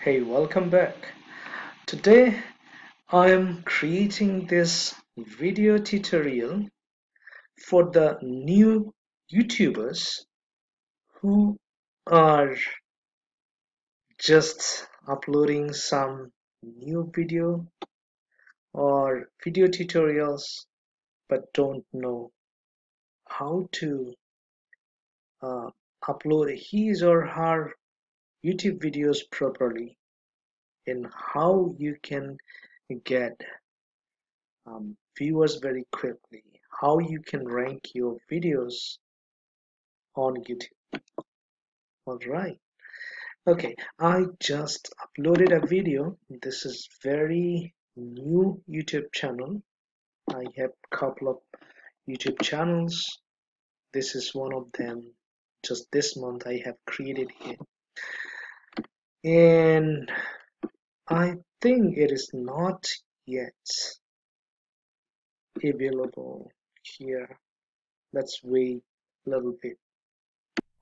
Hey, welcome back. Today I am creating this video tutorial for the new YouTubers who are just uploading some new video or video tutorials but don't know how to uh, upload his or her YouTube videos properly and how you can get viewers very quickly, how you can rank your videos on YouTube. All right. Okay, I just uploaded a video. This is very new YouTube channel. I have a couple of YouTube channels. This is one of them. Just this month I have created it. And I think it is not yet available here. Let's wait a little bit.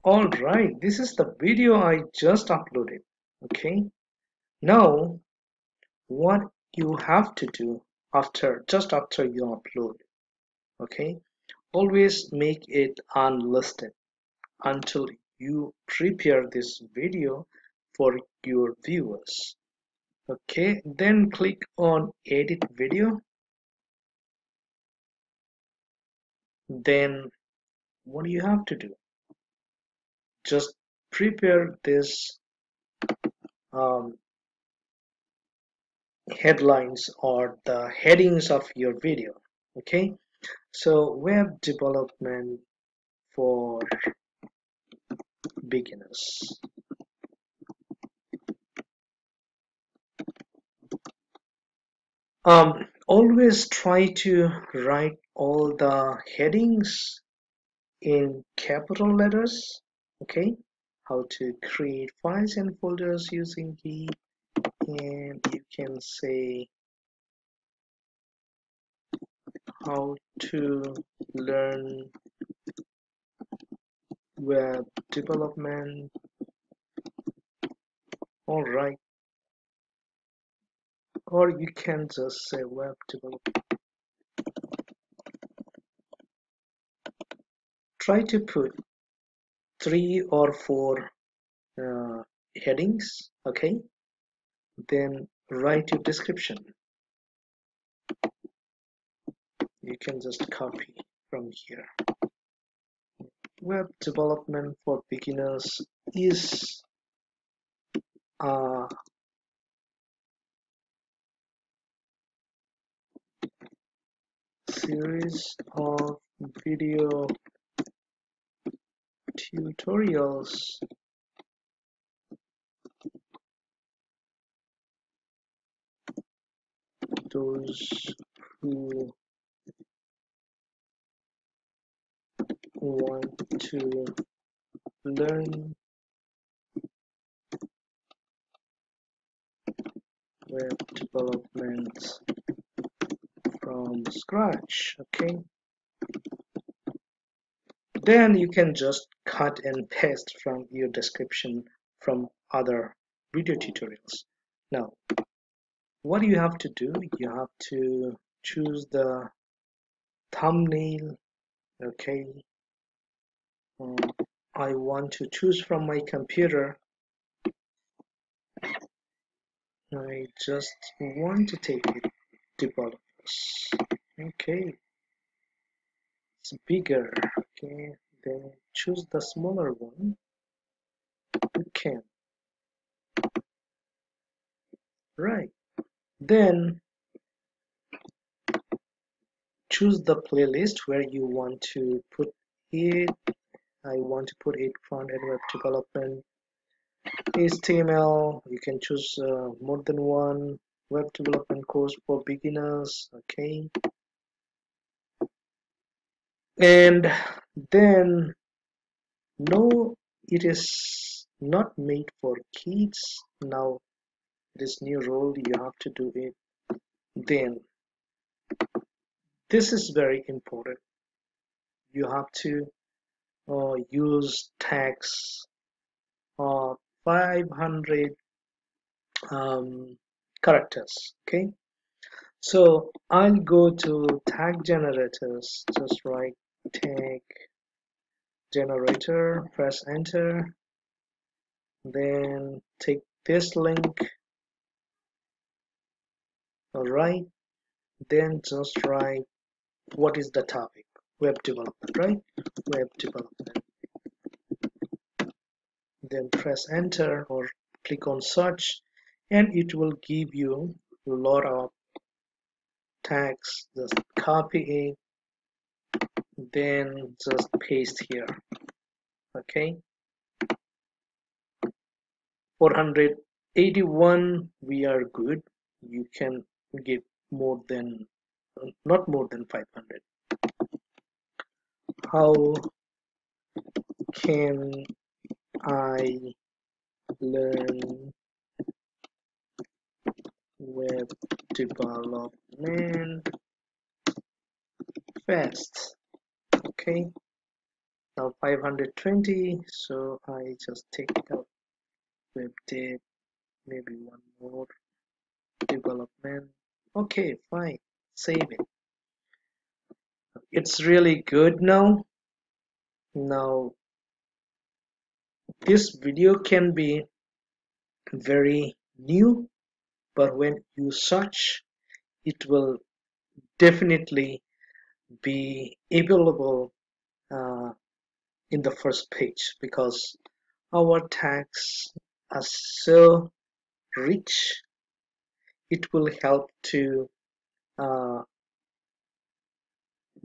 Alright, this is the video I just uploaded. Okay, now what you have to do just after you upload, okay, always make it unlisted until you prepare this video for your viewers. Okay, then click on edit video. Then what do you have to do? Just prepare this headlines or the headings of your video. Okay, so web development for beginners. Always try to write all the headings in capital letters. Okay, how to create files and folders using Git, and you can say how to learn web development. All right, or you can just say web development. Try to put 3 or 4 headings. Okay, then write your description. You can just copy from here. Web development for beginners is a series of video tutorials those who want to learn web development from scratch. Okay, then you can just cut and paste from your description from other video tutorials. Now what you have to do, you have to choose the thumbnail. Okay, um, I want to choose from my computer. I just want to take it developers. Okay, it's bigger. Okay, then choose the smaller one. You can. Right, then choose the playlist where you want to put it. I want to put it front-end web development, HTML. You can choose more than one. Web development course for beginners. Okay, and then no, it is not made for kids. Now this new role you have to do it. Then this is very important. You have to use tags 500 um, characters. Okay, so I'll go to tag generators, just write tag generator, press enter, then take this link. All right, then just write what is the topic, web development, right? Web development, then press enter or click on search, and it will give you a lot of tags. Just copy it, then just paste here. Okay, 481, we are good. You can give more than, not more than 500. How can I learn web development fast? Okay, now 520, so I just take out web dev, maybe one more development. Okay, fine, save it. It's really good now. Now this video can be very new, but when you search, it will definitely be available uh, in the first page, because our tags are so rich. It will help to uh,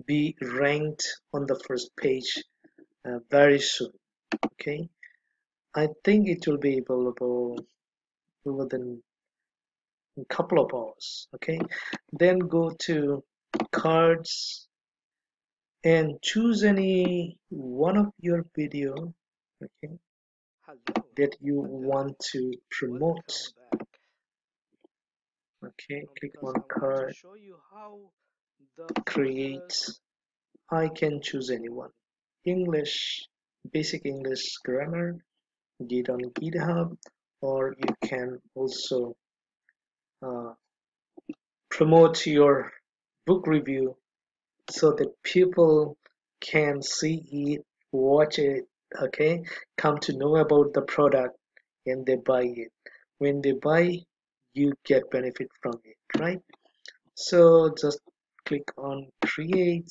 be ranked on the first page very soon. Okay, I think it will be available within a couple of hours. Okay, then go to cards and choose any one of your video, okay, Hello that you and want to promote. welcome back. Okay, click Because on I want to card, show you how the create. folders. I can choose anyone. English, basic English grammar, get on GitHub, or you can also uh, promote your book review so that people can see it, watch it, okay, come to know about the product, and they buy it. When they buy, you get benefit from it, right? So just click on create,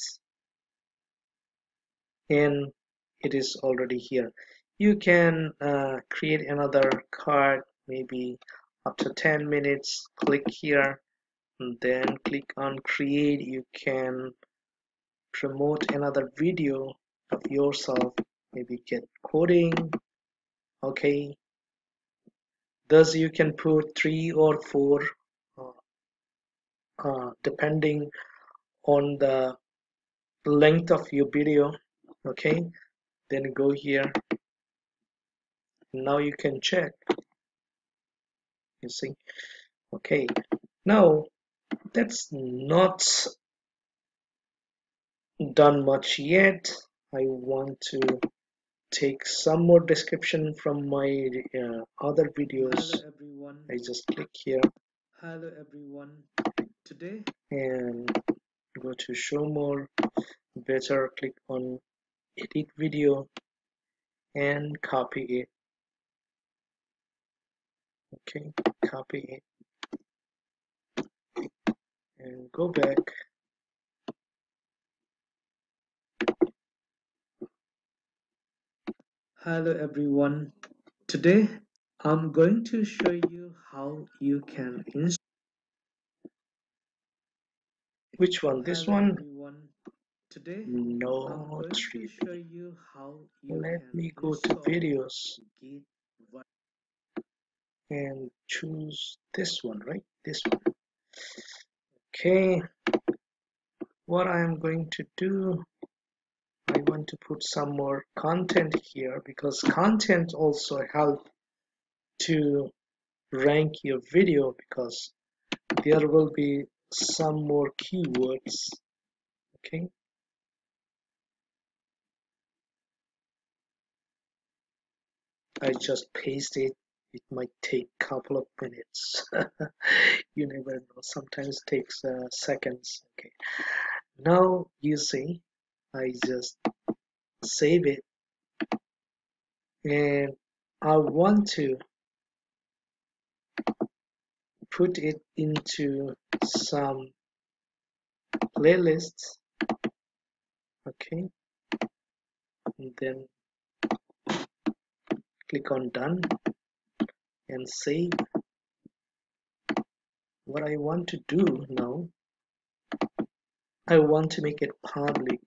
and it is already here. You can create another card maybe after 10 minutes. Click here and then click on create. You can promote another video of yourself, maybe get coding. Okay, thus you can put 3 or 4 uh, depending on the length of your video. Okay, then go here. Now you can check, you see. Okay, now that's not done much yet. I want to take some more description from my other videos. Hello everyone. I just click here Hello everyone. Today, and go to show more. Better click on edit video and copy it. Okay, copy it and go back. hello everyone. Today, I'm going to show you how you can install. Which one? This Hello one? everyone. Today, I'm No, going to show 3D. you how you Let can me go to install videos Git. and choose this one, right? This one. Okay, what I am going to do, I want to put some more content here, because content also help to rank your video, because there will be some more keywords. Okay, I just paste it It might take a couple of minutes. You never know. Sometimes takes seconds. Okay. Now you see, I just save it, and I want to put it into some playlists. Okay. And then click on done and save. What I want to do now, I want to make it public.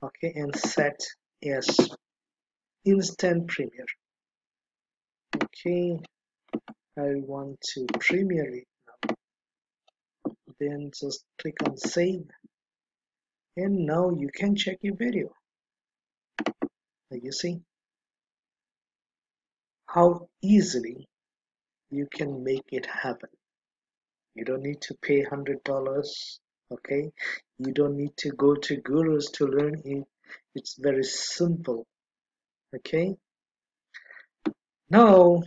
Okay, and set as instant premiere. Okay, I want to premiere it now. Then just click on save, and now you can check your video. You see how easily you can make it happen. You don't need to pay $100. Okay, you don't need to go to gurus to learn it. It's very simple. Okay, now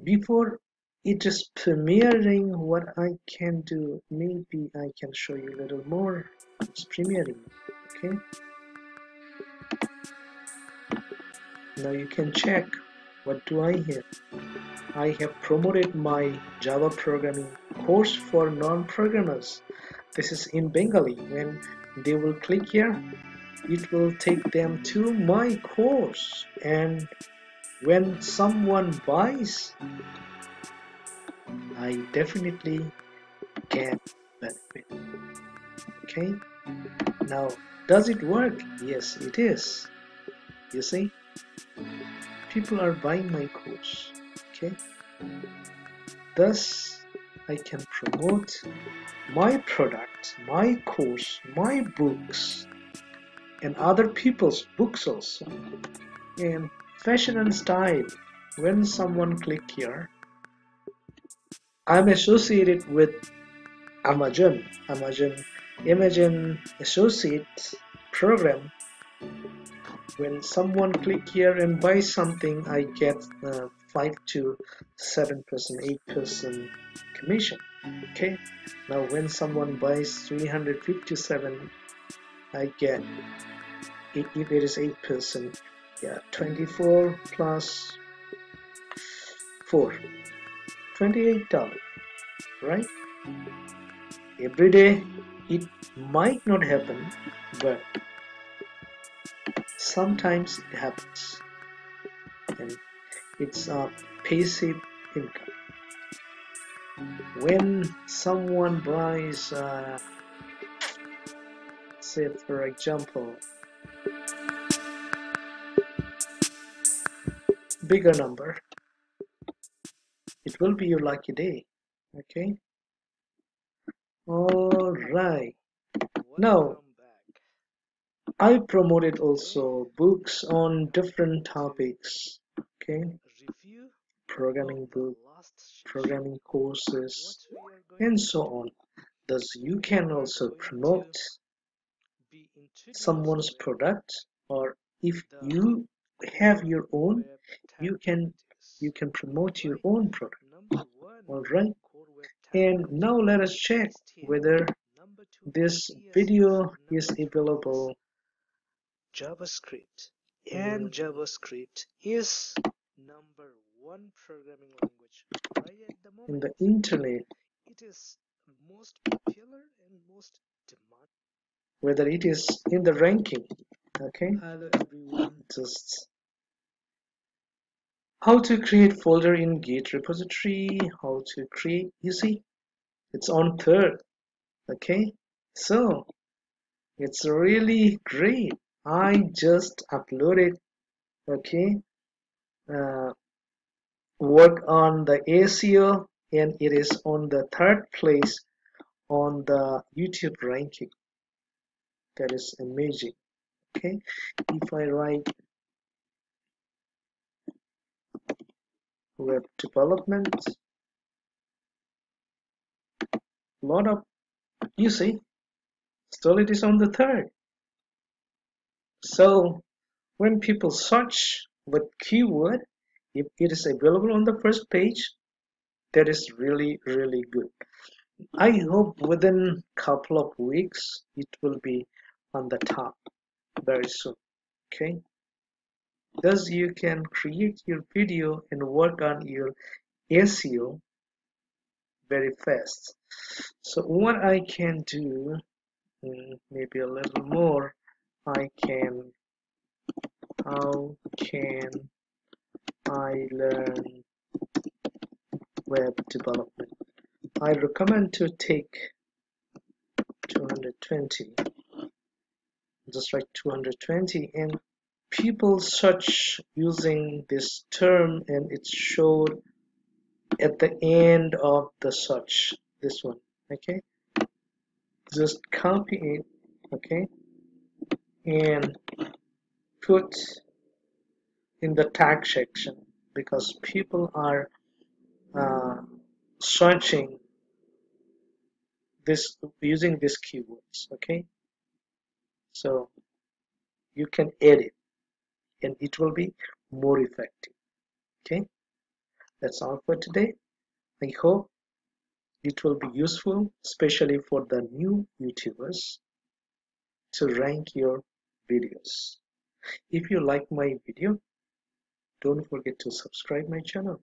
before it is premiering, what I can do, maybe I can show you a little more. It's premiering. Okay, now you can check what do I have. I have promoted my Java programming course for non-programmers. This is in Bengali. When they will click here, it will take them to my course, and when someone buys, I definitely get benefit. Okay, now does it work? Yes, it is. You see, people are buying my course. Okay, thus I can promote my product, my course, my books, and other people's books also. And fashion and style, when someone click here, I'm associated with Amazon Associate program. When someone click here and buy something, I get 5 to 7%, 8% commission. Okay, now when someone buys 357, I get if it is 8%, yeah, 24 plus 4, $28, right? Every day it might not happen, but sometimes it happens, and it's a passive income. When someone buys, say for example, bigger number, it will be your lucky day. Okay, all right. Now I promoted also books on different topics. Okay, programming book, programming courses, and so on. Thus you can also promote someone's product, or if you have your own, you can promote your own product. All right, and now let us check whether this video is available. JavaScript, and JavaScript is number one programming language right at the moment in the internet. It is most popular and most demanded, whether it is in the ranking. Okay, Hello everyone. just how to create folder in Git repository, how to create, you see, it's on third. Okay, so it's really great. I just uploaded. Okay, uh, work on the SEO, and it is on the third place on the YouTube ranking. That is amazing. Okay, if I write web development, lot of, you see, still it is on the third. So when people search with keyword, If it is available on the first page, that is really good. I hope within couple of weeks it will be on the top very soon. Okay, thus you can create your video and work on your SEO very fast. So what I can do, maybe a little more, I can, how can I learn web development? I recommend to take 220, just like 220, and people search using this term and it's showed at the end of the search, this one. Okay, just copy it, okay, and put in the tag section, because people are uh, searching this using these keywords. Okay, so you can edit and it will be more effective. Okay, that's all for today. I hope it will be useful, especially for the new YouTubers, to rank your videos. If you like my video, don't forget to subscribe my channel.